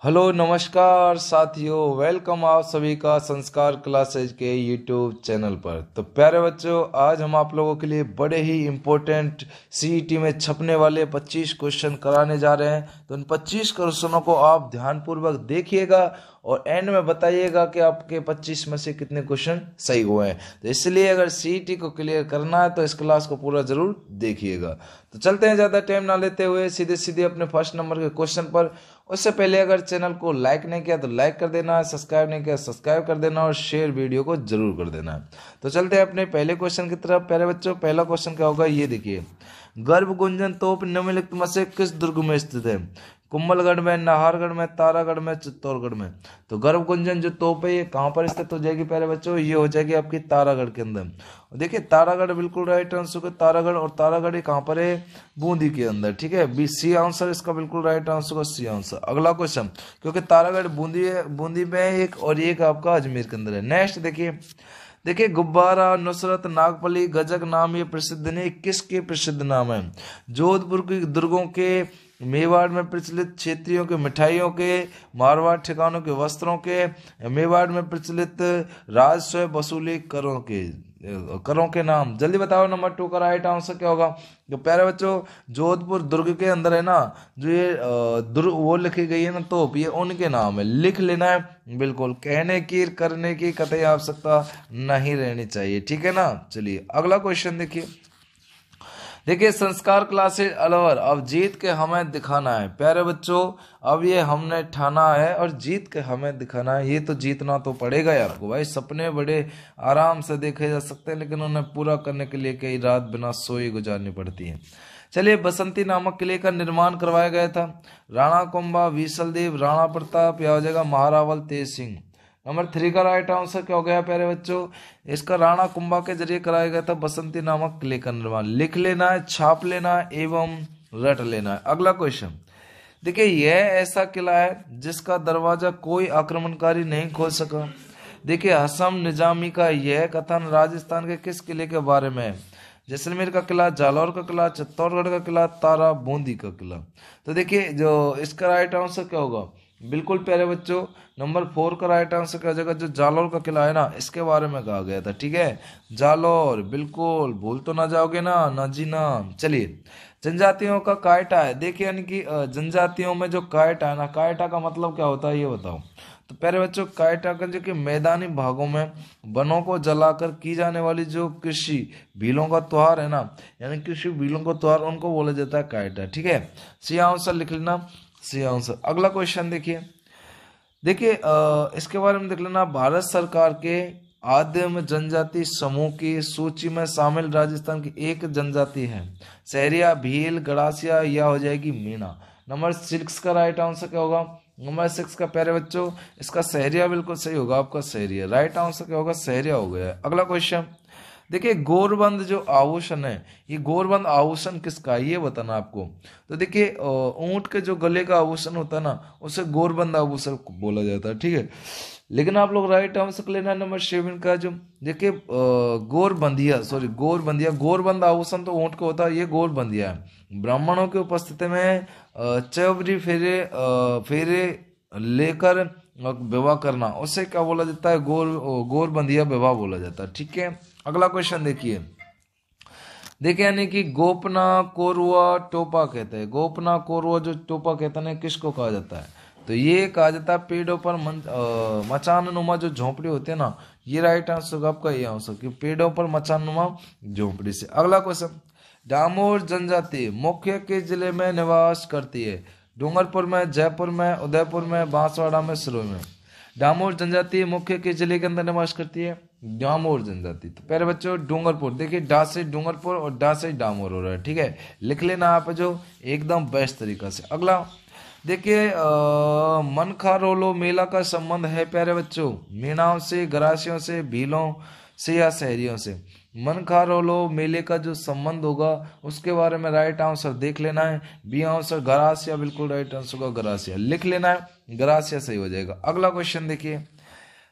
Hello नमस्कार साथियों, welcome आप सभी का संस्कार क्लासेज के यूट्यूब चैनल पर। तो प्यारे बच्चों, आज हम आप लोगों के लिए बड़े ही इम्पोर्टेंट सीईटी में छपने वाले 25 क्वेश्चन कराने जा रहे हैं। तो उन 25 क्वेश्चनों को आप ध्यानपूर्वक देखिएगा और एंड में बताइएगा कि आपके 25 में से कितने क्वेश्चन सही हुए हैं। तो इसलिए अगर सीईटी को क्लियर करना है तो इस क्लास को पूरा जरूर देखिएगा। तो चलते हैं, ज़्यादा टाइम ना लेते हुए सीधे सीधे अपने फर्स्ट नंबर के क्वेश्चन पर। उससे पहले अगर चैनल को लाइक नहीं किया तो लाइक कर देना है, सब्सक्राइब नहीं किया सब्सक्राइब कर देना और शेयर वीडियो को जरूर कर देना है। तो चलते हैं अपने पहले क्वेश्चन की तरफ। प्यारे बच्चों, पहला क्वेश्चन क्या होगा ये देखिए। गर्भ गुंजन तोप निम्नलिखित में से किस दुर्ग में स्थित है? कुंभलगढ़ में, नाहरगढ़ में, तारागढ़ में, चित्तौड़गढ़ में। तो गर्भ गुंजन जो तोप है ये कहाँ पर स्थित हो जाएगी प्यारे बच्चों? ये हो जाएगी आपकी तारागढ़ के अंदर। देखिए तारागढ़ बिल्कुल राइट आंसर है, तारागढ़। और तारागढ़ कहाँ पर है? बूंदी के अंदर। ठीक है, बी सी आंसर इसका बिल्कुल राइट आंसर का सी आंसर। अगला क्वेश्चन, क्योंकि तारागढ़ बूंदी है, बूंदी में एक और एक आपका अजमेर के अंदर है। नेक्स्ट देखिए गुब्बारा, नुसरत, नागफली, गजक नाम ये प्रसिद्ध नहीं, किसके प्रसिद्ध नाम है? जोधपुर के दुर्गों के, मेवाड़ में प्रचलित क्षेत्रियों के मिठाइयों के, मारवाड़ ठिकानों के वस्त्रों के, मेवाड़ में प्रचलित राजस्व वसूली करों के नाम। जल्दी बताओ, नंबर 2 का राइट आंसर क्या होगा? तो प्यारे बच्चों, जोधपुर दुर्ग के अंदर है ना जो ये दुर्ग वो लिखी गई है ना तोप, ये उनके नाम है। लिख लेना है बिल्कुल, कहने की करने की कतई आवश्यकता नहीं रहनी चाहिए। ठीक है ना। चलिए अगला क्वेश्चन देखिए संस्कार क्लासेज अलवर, अब जीत के हमें दिखाना है। प्यारे बच्चों, अब ये हमने ठाना है और जीत के हमें दिखाना है। ये तो जीतना तो पड़ेगा ही आपको भाई। सपने बड़े आराम से देखे जा सकते हैं, लेकिन उन्हें पूरा करने के लिए कई रात बिना सोए गुजारनी पड़ती है। चलिए, बसंती नामक किले का निर्माण करवाया गया था। राणा कुंभा, विशलदेव, राणा प्रताप, या हो जाएगा महारावल तेज सिंह। नंबर 3 का राइट आंसर क्या हो गया प्यारे बच्चों? इसका राणा कुंभा के जरिए कराया गया था बसंती नामक किले का निर्माण। लिख लेना है, छाप लेना है एवं रट लेना है। अगला क्वेश्चन देखिए, यह ऐसा किला है जिसका दरवाजा कोई आक्रमणकारी नहीं खोल सका। देखिए हसन निजामी का यह कथन राजस्थान के किस किले के बारे में है? जैसलमेर का किला, जालौर का किला, चित्तौड़गढ़ का किला, तारा बूंदी का किला। तो देखिए जो इसका राइट आंसर क्या होगा? बिल्कुल प्यारे बच्चों, नंबर 4 का राइट आंसर क्या हो जाएगा? जो जालौर का किला है ना, इसके बारे में कहा गया था। ठीक है, जालौर, बिल्कुल भूल तो ना जाओगे ना जी ना। चलिए, जनजातियों का कायटा है। देखिए यानी कि जनजातियों में जो कायटा है ना, कायटा का मतलब क्या होता है ये बताओ। तो प्यारे बच्चों, कायटा का जो कि मैदानी भागों में वनों को जलाकर की जाने वाली जो कृषि भीलों का त्योहार है ना, यानी कृषि भीलों का त्योहार, उनको बोला जाता है कायटा। ठीक है, सी आंसर लिख लेना, सी आंसर। अगला क्वेश्चन देखिए इसके बारे में देख लेना। भारत सरकार के आदिम जनजाति समूह की सूची में शामिल राजस्थान की एक जनजाति है। सहरिया, भील, गड़ासिया, या हो जाएगी मीणा। नंबर 6 का राइट आंसर क्या होगा? नंबर 6 का प्यारे बच्चों, इसका सहरिया बिल्कुल सही होगा आपका, सहरिया। राइट आंसर क्या होगा? सहरिया हो गया है। अगला क्वेश्चन देखिए, गोरबंद जो आभूषण है, ये गोरबंद आभूषण किसका है ये बताना आपको। तो देखिए ऊंट के जो गले का आभूषण होता है ना, उसे गोरबंद आभूषण बोला जाता है। ठीक है, लेकिन आप लोग राइट आंसर लेना नंबर 7 का। जो देखिए गोरबंद आभूषण तो ऊंट का होता है, ये गोरबंदिया है। ब्राह्मणों की उपस्थिति में चौबरी फेरे लेकर विवाह करना, उसे क्या बोला जाता है? गोरबंदिया विवाह बोला जाता है। ठीक है, अगला क्वेश्चन देखिए यानी कि गोपना कोरुआ टोपा कहते हैं। गोपना कोरुआ जो टोपा कहते हैं किसको कहा जाता है? तो ये कहा जाता है पेड़ों पर मचान नुमा जो झोंपड़ी होती है ना, ये राइट आंसर आपका ये आंसर कि पेड़ों पर मचान नुमा झोंपड़ी से। अगला क्वेश्चन, डामोर जनजाति मुख्य के जिले में निवास करती है? डूंगरपुर में, जयपुर में, उदयपुर में, बांसवाड़ा में, सिरोही में। डामोर जनजाति मुख्य के जिले के अंदर निवास करती है डामोर जनजाति। तो प्यारे बच्चों, डूंगरपुर, देखिए डा से डूंगरपुर और डा से डामोर हो रहा है। ठीक है, लिख लेना आप जो एकदम बेस्ट तरीका से। अगला देखिए मनखारोलो मेला का संबंध है प्यारे बच्चों मीणाओं से, गरासियों से, भीलों से, या शहरियों से? मनखारोलो मेले का जो संबंध होगा उसके बारे में राइट आंसर देख लेना है। बी आंसर गरासिया, बिल्कुल राइट आंसर होगा गरासिया। लिख लेना है, गरासिया सही हो जाएगा। अगला क्वेश्चन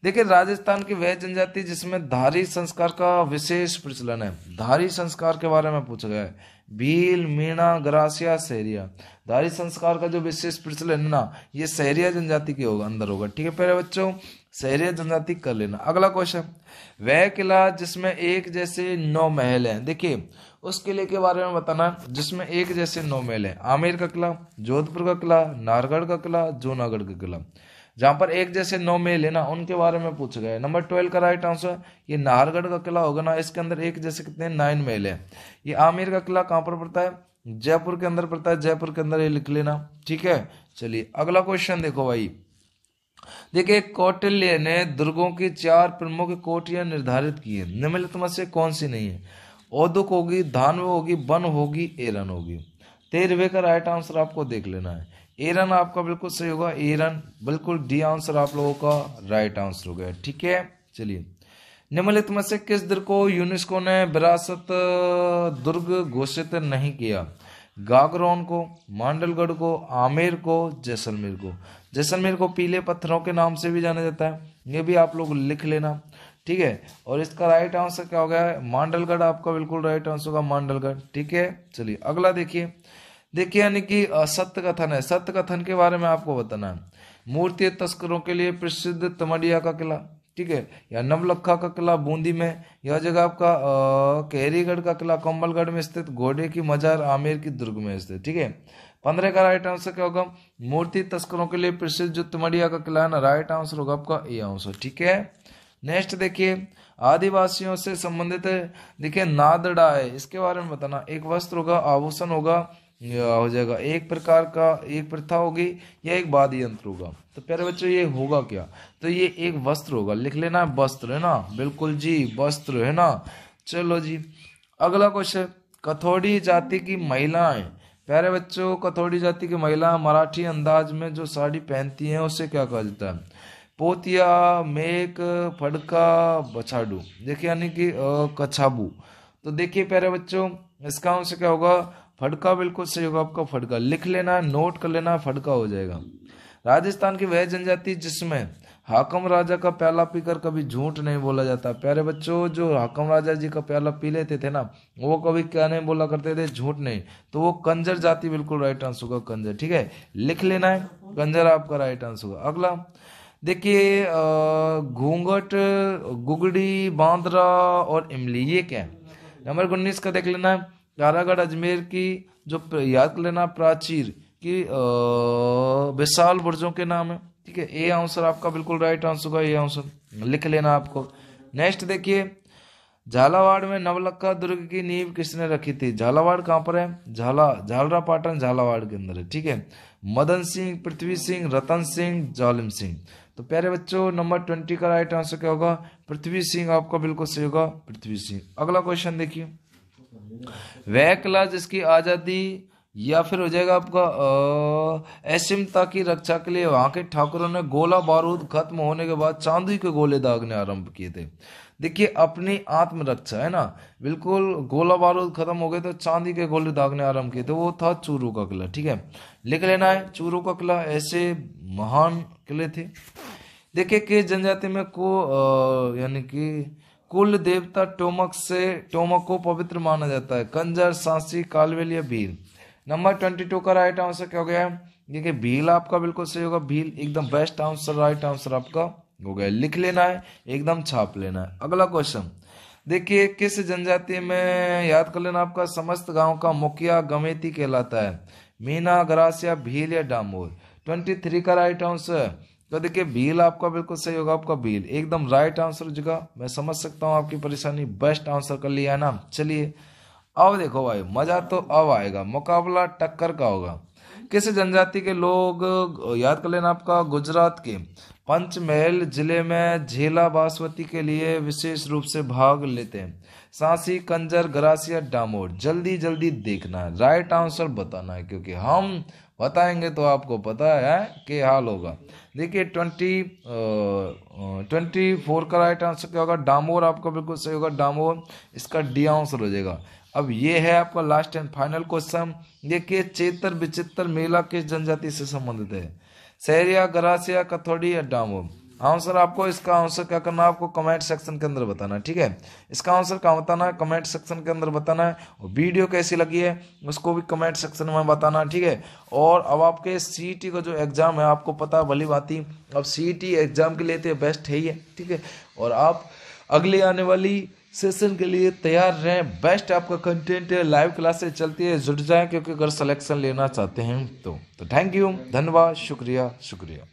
देखिए राजस्थान की वह जनजाति जिसमें धारी संस्कार का विशेष प्रचलन है। धारी संस्कार के बारे में पूछा गया है। भील, मीणा, ग्रासिया, सहरिया। धारी संस्कार का जो विशेष प्रचलन है ना, ये सहरिया जनजाति के होगा, अंदर होगा। ठीक है प्यारे बच्चों, सहरिया जनजाति कर लेना। अगला क्वेश्चन, वह किला जिसमें एक जैसे 9 महल हैं। देखिए उस किले के बारे में बताना जिसमें एक जैसे 9 महल हैं। आमेर का किला, जोधपुर का किला, नाहरगढ़ का किला, जूनागढ़ का किला। जहां पर एक जैसे 9 महल है ना, उनके बारे में पूछा गया है। नंबर 12 का राइट आंसर ये नाहरगढ़ का किला होगा ना, इसके अंदर एक जैसे कितने 9 महल है। ये आमेर का किला कहां पर पड़ता है? जयपुर के अंदर पड़ता है, जयपुर के अंदर, ये लिख लेना। ठीक है, चलिए अगला क्वेश्चन देखो भाई। देखिए कौटिल्य ने दुर्गों की 4 प्रमुख कोटियां निर्धारित की है, निम्नलिखित में से कौन सी नहीं है? औदुक होगी, धानव होगी, बन होगी, एरन होगी। 13वें का राइट आंसर आपको देख लेना है। एरन आपका बिल्कुल सही होगा, एरन बिल्कुल डी आंसर आप लोगों का राइट आंसर हो गया। ठीक है, चलिए निम्नलिखित में से किस दुर्ग को यूनेस्को ने विरासत दुर्ग घोषित नहीं किया? गागरोन को, मांडलगढ़ को, आमेर को, जैसलमेर को। जैसलमेर को पीले पत्थरों के नाम से भी जाना जाता है, ये भी आप लोग लिख लेना। ठीक है, और इसका राइट आंसर क्या हो गया है? मांडलगढ़ आपका बिल्कुल राइट आंसर होगा, मांडलगढ़। ठीक है, चलिए अगला देखिए। देखिए यानी कि सत्य कथन है, सत्य कथन के बारे में आपको बताना है। मूर्ति तस्करों के लिए प्रसिद्ध तमड़िया का किला, ठीक है, या नवलखा का किला बूंदी में, यह जगह आपका केहरीगढ़ का किला कंबलगढ़ में स्थित, घोड़े की मजार आमेर की दुर्ग में स्थित। ठीक है, 15 का राइट आंसर क्या होगा? मूर्ति तस्करों के लिए प्रसिद्ध जो तमड़िया का किला है ना, राइट आंसर होगा आपका ए आंसर। ठीक है, नेक्स्ट देखिए आदिवासियों से संबंधित है। देखिए नादड़ा है, इसके बारे में बताना। एक वस्त्र होगा, आभूषण होगा, या हो जाएगा एक प्रकार का, एक प्रथा होगी, या एक वाद्य यंत्र होगा। तो प्यारे बच्चों ये होगा क्या? तो ये एक वस्त्र होगा, लिख लेना, वस्त्र है ना, बिल्कुल जी वस्त्र है ना। चलो जी अगला क्वेश्चन, कथोड़ी जाति की महिलाएं। प्यारे बच्चों कथोड़ी जाति की महिला मराठी अंदाज में जो साड़ी पहनती हैं उसे क्या कहा जाता है? पोतिया, मेक, फड़का, बछाडू। देखिए यानी कि कछाबू। तो देखिए प्यारे बच्चों इसका आंसर क्या होगा? फड़का बिल्कुल सही होगा आपका, फड़का लिख लेना, नोट कर लेना, फड़का हो जाएगा। राजस्थान की वह जनजाति जिसमें हाकम राजा का प्याला पीकर कभी झूठ नहीं बोला जाता। प्यारे बच्चों जो हाकम राजा जी का प्याला पी लेते थे ना, वो कभी क्या नहीं बोला करते थे? झूठ नहीं। तो वो कंजर जाति बिल्कुल राइट आंसर होगा, कंजर। ठीक है, लिख लेना है, कंजर आपका राइट आंसर होगा। अगला देखिए घूंघट, गुगड़ी, बांद्रा और इमली, ये क्या है? नंबर 19 का देख लेना है। तारागढ़ अजमेर की जो याद कर लेना, प्राचीर की विशाल बुर्जों के नाम है। ठीक है, ए आंसर आपका बिल्कुल राइट आंसर होगा, ए आंसर लिख लेना आपको। नेक्स्ट देखिए झालावाड़ में नवलखा दुर्ग की नींव किसने रखी थी? झालावाड़ कहाँ पर है? झालरापाटन झालावाड़ के अंदर है। ठीक है, मदन सिंह, पृथ्वी सिंह, रतन सिंह, जालिम सिंह। तो प्यारे बच्चों नंबर 20 का राइट आंसर क्या होगा? पृथ्वी सिंह आपका बिल्कुल सही होगा, पृथ्वी सिंह। अगला क्वेश्चन देखिए, वह किला जिसकी आजादी या फिर हो जाएगा आपका असीमता की रक्षा के लिए वहां के ठाकुरों ने गोला बारूद खत्म होने के बाद चांदी के गोले दागने आरंभ किए थे। देखिए अपनी आत्मरक्षा है ना, बिल्कुल गोला बारूद खत्म हो गए तो चांदी के गोले दागने आरंभ किए थे, वो था चूरू का किला। ठीक है, लिख लेना है चूरू का किला, ऐसे महान किले थे। देखिए किस जनजाति में को यानी कि कुल देवता टोमक को पवित्र माना जाता है? कंजर, सांसी, कालवेल या भील। नंबर 22 का राइट आंसर क्या हो गया? देखिए भील आपका बिल्कुल सही होगा, भील एकदम बेस्ट आंसर, राइट आंसर आपका हो गया, लिख लेना है, एकदम छाप लेना है। अगला क्वेश्चन देखिए किस जनजाति में याद कर लेना, आपका समस्त गांव का मुखिया गमेती कहलाता है? मीना, गरासिया, भील या डामोर। 23 का राइट आंसर तो देखिए भील आपका बिल्कुल सही होगा, आपका भील एकदम राइट आंसर हो जाएगा। मैं समझ सकता हूँ आपकी परेशानी, बेस्ट आंसर कर लिया है ना। चलिए अब देखो भाई मजा तो अब आएगा, मुकाबला टक्कर का होगा। किस जनजाति के लोग याद कर लेना, आपका गुजरात के पंचमहल जिले में झेला बासमती के लिए विशेष रूप से भाग लेते हैं? सांसी, कंजर, गरासिया, डामोर। जल्दी जल्दी देखना है, राइट आंसर बताना है, क्योंकि हम बताएंगे तो आपको पता है कि हाल होगा। देखिए 24 का राइट आंसर क्या होगा? डामोर आपका बिल्कुल सही होगा, डामोर इसका डी आंसर हो जाएगा। अब ये है आपका लास्ट एंड फाइनल क्वेश्चन। देखिए चेतर विचित्र मेला किस जनजाति से संबंधित है? सहरिया, गरासिया, कथोड़ी या डामोर। आंसर आपको, इसका आंसर क्या करना है आपको कमेंट सेक्शन के अंदर बताना है, ठीक है। इसका आंसर कहाँ बताना है, कमेंट सेक्शन के अंदर बताना है। और वीडियो कैसी लगी है उसको भी कमेंट सेक्शन में बताना है, ठीक है। और अब आपके सीईटी का जो एग्जाम है आपको पता है भली भांति, अब सीईटी एग्जाम के लिए तो बेस्ट है ही है, ठीक है। और आप अगले आने वाली सेशन के लिए तैयार रहें। बेस्ट आपका कंटेंट है, लाइव क्लासेस चलती है, जुट जाएं क्योंकि अगर सिलेक्शन लेना चाहते हैं तो थैंक यू, धन्यवाद, शुक्रिया शुक्रिया।